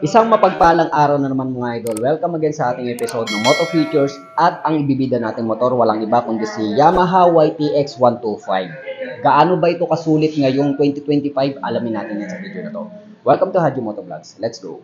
Isang mapagpalang araw na naman mga idol. Welcome again sa ating episode ng Moto Features at ang ibibida nating motor walang iba kundi si Yamaha YTX 125. Gaano ba ito kasulit ngayong 2025? Alamin natin yan sa video na to. Welcome to Haji Moto Vlogs. Let's go!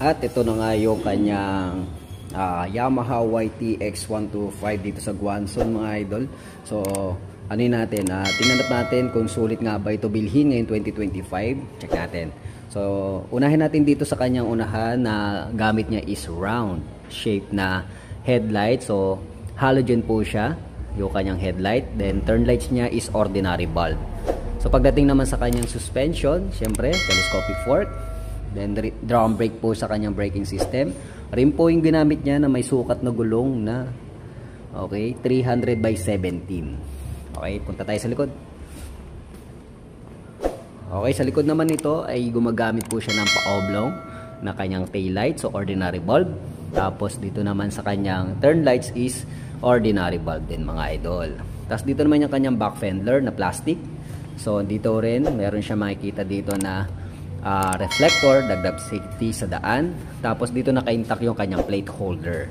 At ito na nga yung kanyang Yamaha YTX 125 dito sa Guanzon mga idol. So ano natin, tinanap natin kung sulit nga ba ito bilhin ngayon 2025. Check natin. So unahin natin dito sa kanyang unahan na gamit niya is round shape na headlight. So halogen po siya yung kanyang headlight. Then turn lights niya is ordinary bulb. So pagdating naman sa kanyang suspension, syempre telescopic fork. Then drum brake po sa kanyang braking system. Rim po yung ginamit niya na may sukat na gulong na 300 by 17. Okay, punta tayo sa likod. Okay, sa likod naman ito ay gumagamit po siya ng pa-oblong na kanyang tail light, so ordinary bulb. Tapos dito naman sa kanyang turn lights is ordinary bulb din mga idol. Tapos dito naman yung kanyang back fender na plastic. So dito rin meron siya makikita dito na reflector, dagdag safety sa daan. Tapos dito naka-intact yung kanyang plate holder.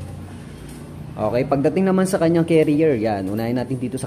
Okay, pagdating naman sa kanyang carrier, yan, unahin natin dito sa